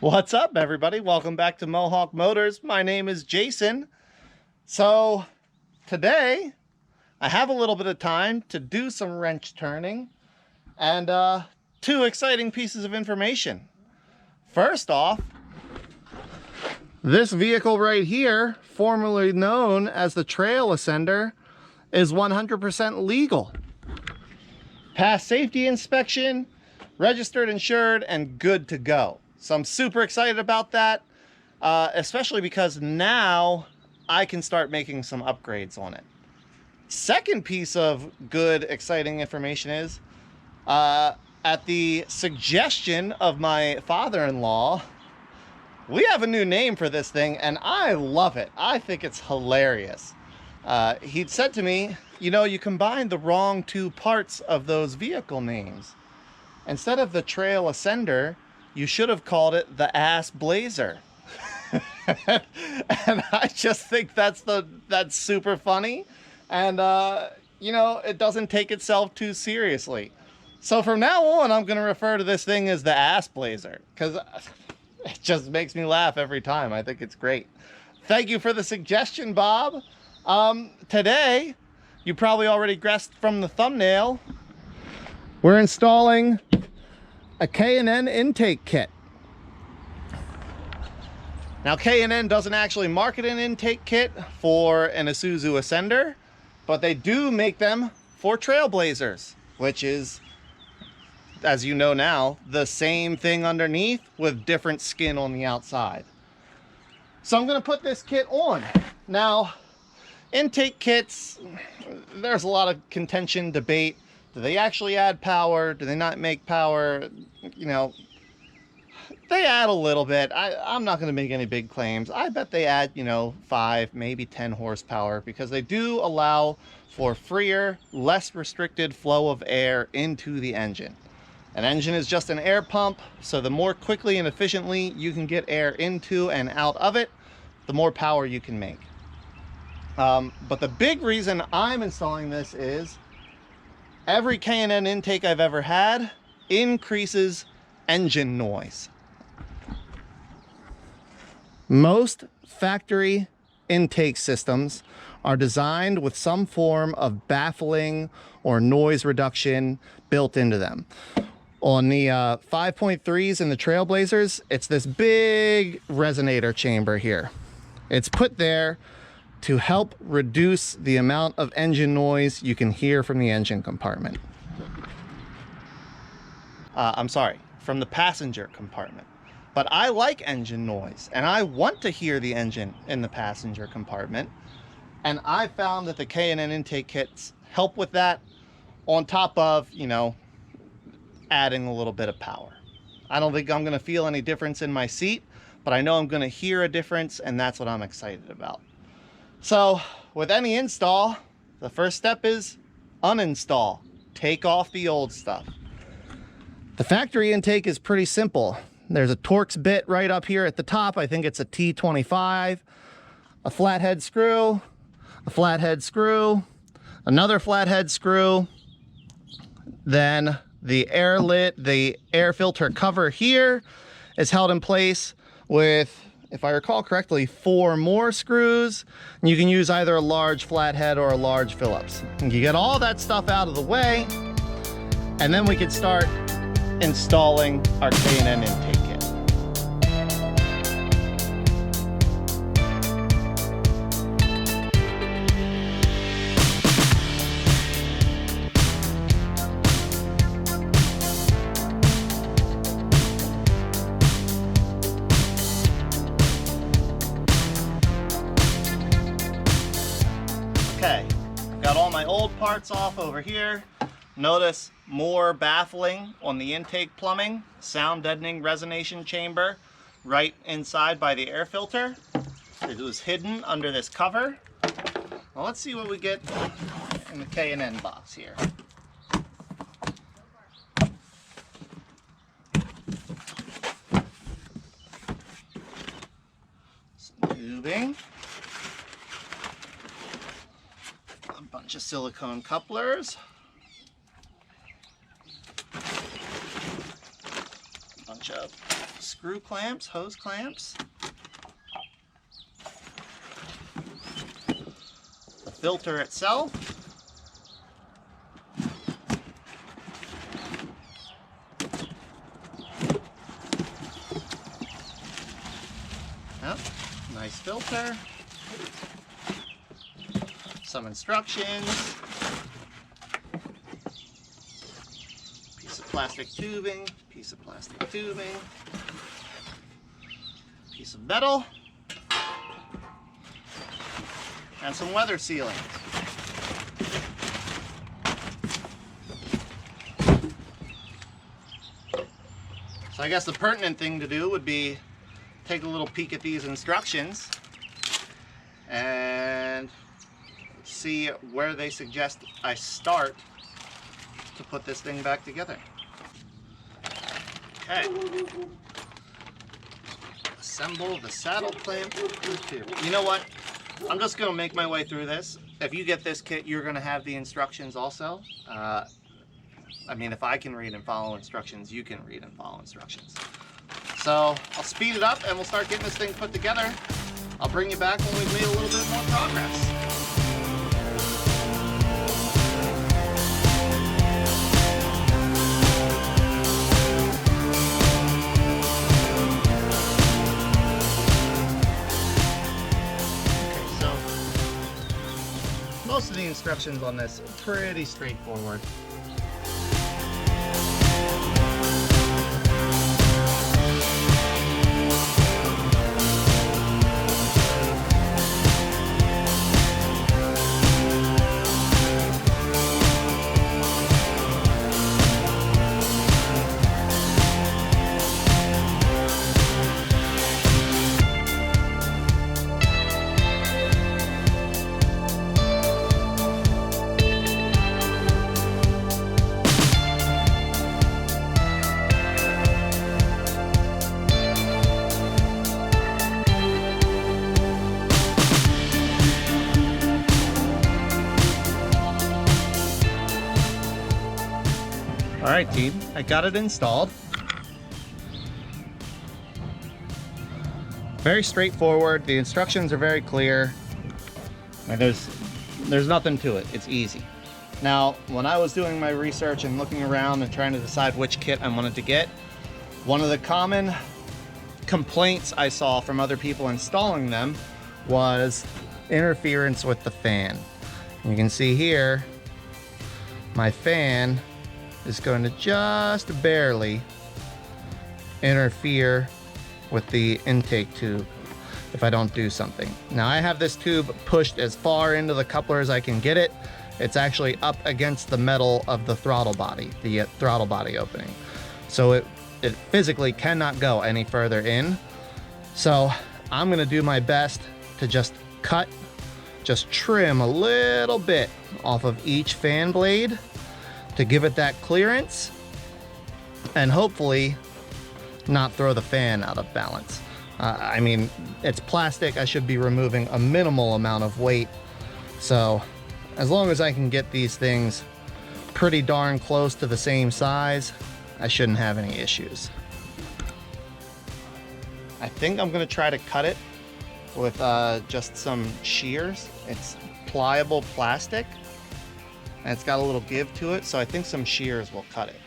What's up, everybody? Welcome back to Mohawk Motors. My name is Jason. So today I have a little bit of time to do some wrench turning and two exciting pieces of information. First off, this vehicle right here, formerly known as the Trailblazer, is 100% legal. Passed safety inspection, registered, insured, and good to go. So I'm super excited about that, especially because now I can start making some upgrades on it. Second piece of good, exciting information is, at the suggestion of my father-in-law, we have a new name for this thing, and I love it. I think it's hilarious. He'd said to me, you know, you combined the wrong two parts of those vehicle names. Instead of the Trailblazer, you should have called it the Assblazer. And I just think that's super funny. And, you know, it doesn't take itself too seriously. So from now on, I'm going to refer to this thing as the Assblazer, because it just makes me laugh every time. I think it's great. Thank you for the suggestion, Bob. Today, you probably already guessed from the thumbnail, we're installing a K&N intake kit. Now, K&N doesn't actually market an intake kit for an Isuzu Ascender, but they do make them for Trailblazers, which is, as you know now, the same thing underneath with different skin on the outside. So I'm going to put this kit on. Now, intake kits, there's a lot of contention, debate. Do they actually add power? Do they not make power? You know, they add a little bit. I'm not going to make any big claims. I bet they add, you know, 5, maybe 10 horsepower, because they do allow for freer, less restricted flow of air into the engine. An engine is just an air pump, so the more quickly and efficiently you can get air into and out of it, the more power you can make. But the big reason I'm installing this is every K&N intake I've ever had increases engine noise. Most factory intake systems are designed with some form of baffling or noise reduction built into them. On the 5.3s and the Trailblazers, it's this big resonator chamber here. It's put there to help reduce the amount of engine noise you can hear from the engine compartment. I'm sorry, from the passenger compartment. But I like engine noise, and I want to hear the engine in the passenger compartment. And I found that the K&N intake kits help with that, on top of, you know, adding a little bit of power. I don't think I'm going to feel any difference in my seat, but I know I'm going to hear a difference, and that's what I'm excited about. So with any install, the first step is uninstall. Take off the old stuff. The factory intake is pretty simple. There's a Torx bit right up here at the top. I think it's a T25, a flathead screw, another flathead screw, then the air filter cover here is held in place with, if I recall correctly, 4 more screws. And you can use either a large flathead or a large Phillips. And you get all that stuff out of the way, and then we can start installing our K&N intake kit. Okay, I've got all my old parts off over here. Notice more baffling on the intake plumbing, sound deadening resonation chamber right inside by the air filter. It was hidden under this cover. Well, let's see what we get in the K&N box here. Some tubing. A bunch of silicone couplers. A bunch of screw clamps, hose clamps, the filter itself, yep, nice filter, some instructions, piece of plastic tubing, piece of metal, and some weather sealing. So I guess the pertinent thing to do would be take a little peek at these instructions and see where they suggest I start to put this thing back together. Okay. Assemble the saddle clamp. You know what? I'm just going to make my way through this. If you get this kit, you're going to have the instructions also. I mean, if I can read and follow instructions, you can read and follow instructions. So I'll speed it up and we'll start getting this thing put together. I'll bring you back when we've made a little bit more progress. Okay, so most of the instructions on this are pretty straightforward. All right, team, I got it installed. Very straightforward. The instructions are very clear. And there's nothing to it. It's easy. Now, when I was doing my research and looking around and trying to decide which kit I wanted to get, one of the common complaints I saw from other people installing them was interference with the fan. You can see here, my fan is going to just barely interfere with the intake tube if I don't do something. Now I have this tube pushed as far into the coupler as I can get it. It's actually up against the metal of the throttle body opening. So it physically cannot go any further in. So I'm gonna do my best to just trim a little bit off of each fan blade to give it that clearance and hopefully not throw the fan out of balance. I mean, it's plastic. I should be removing a minimal amount of weight. So as long as I can get these things pretty darn close to the same size, I shouldn't have any issues. I think I'm gonna try to cut it with just some shears. It's pliable plastic and it's got a little give to it, so I think some shears will cut it.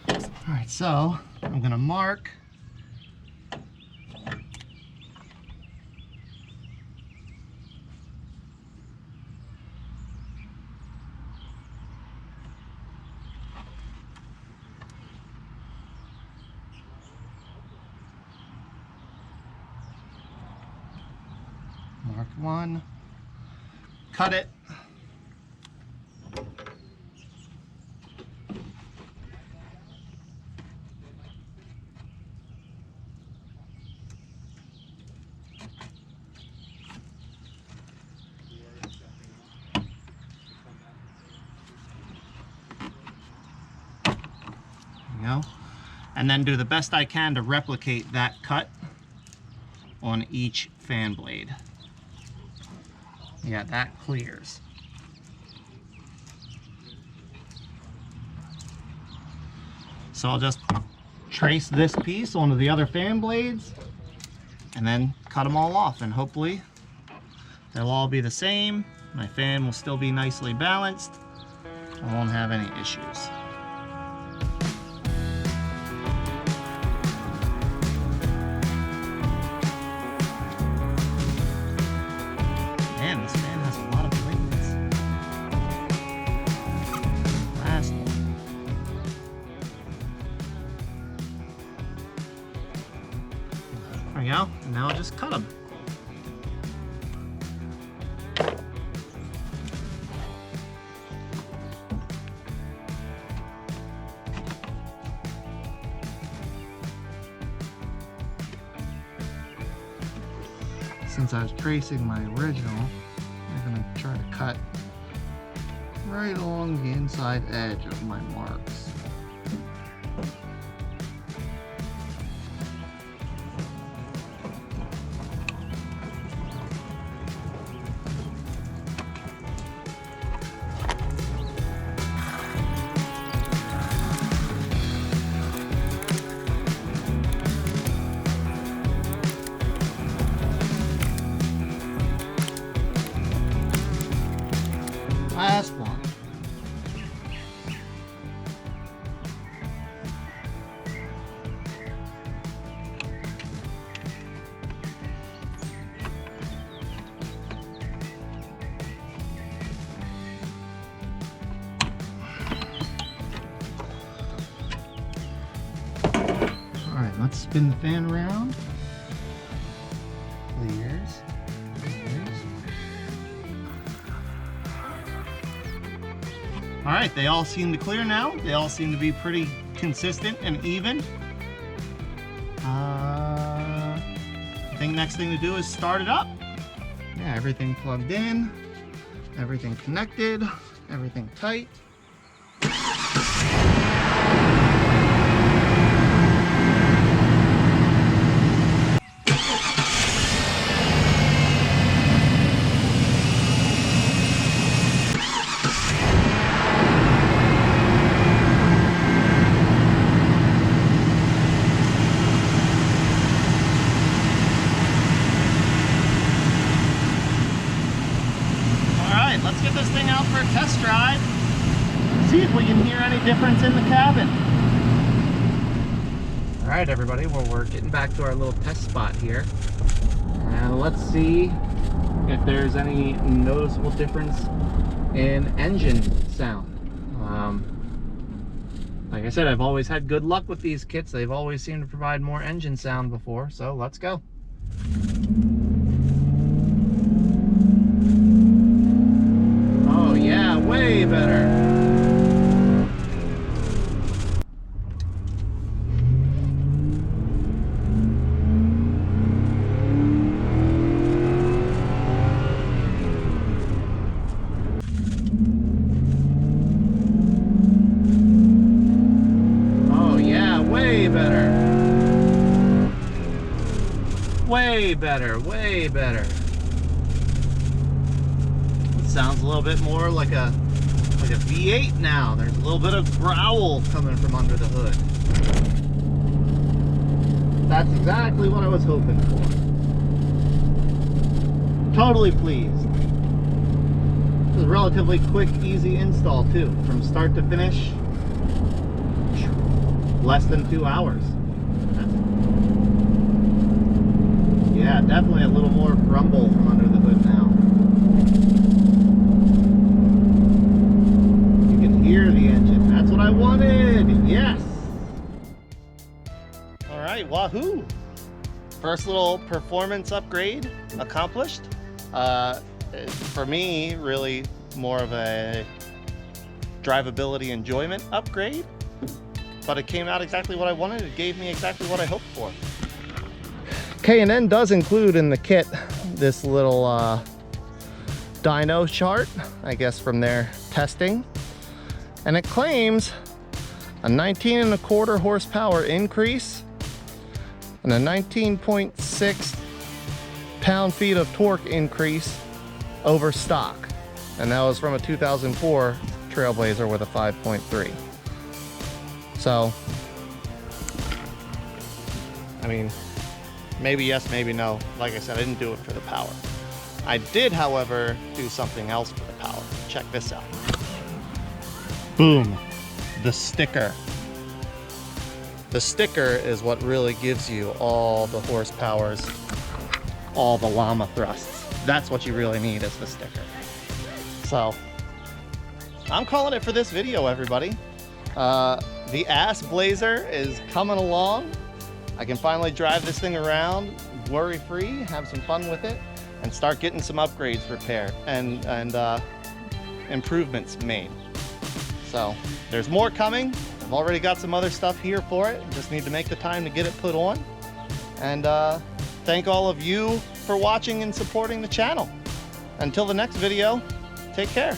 All right, so I'm gonna mark one, cut it. And then do the best I can to replicate that cut on each fan blade. Yeah, that clears. So I'll just trace this piece onto the other fan blades and then cut them all off, and hopefully they'll all be the same. My fan will still be nicely balanced. I won't have any issues. Man, this fan has a lot of blades. Last one. There we go. And now I'll just cut them. Since I was tracing my original, I'm going to try to cut right along the inside edge of my marks. Last one. All right, let's spin the fan around. Clears. All right, they all seem to clear now. They all seem to be pretty consistent and even. I think next thing to do is start it up. Yeah, everything plugged in, everything connected, everything tight. Let's get this thing out for a test drive. See if we can hear any difference in the cabin. All right, everybody, well, we're getting back to our little test spot here. And let's see if there's any noticeable difference in engine sound. Like I said, I've always had good luck with these kits. They've always seemed to provide more engine sound before, so let's go. Yeah, way better. Oh yeah, way better. Way better, way better. Sounds a little bit more like a V8 now. There's a little bit of growl coming from under the hood. That's exactly what I was hoping for. Totally pleased. It was a relatively quick, easy install too. From start to finish, less than 2 hours. Yeah, definitely a little more grumble from under the hood now. Hear the engine. That's what I wanted. Yes. All right, wahoo! First little performance upgrade accomplished. For me, really more of a drivability enjoyment upgrade, but it came out exactly what I wanted. It gave me exactly what I hoped for. K&N does include in the kit this little dyno chart, I guess from their testing. And it claims a 19.25 horsepower increase and a 19.6 pound-feet of torque increase over stock. And that was from a 2004 Trailblazer with a 5.3. So I mean, maybe yes, maybe no. Like I said, I didn't do it for the power. I did, however, do something else for the power. Check this out. Boom, the sticker. The sticker is what really gives you all the horsepowers, all the llama thrusts. That's what you really need, is the sticker. So, I'm calling it for this video, everybody. The Assblazer is coming along. I can finally drive this thing around worry-free, have some fun with it, and start getting some upgrades repaired and improvements made. So there's more coming. I've already got some other stuff here for it. Just need to make the time to get it put on. And thank all of you for watching and supporting the channel. Until the next video, take care.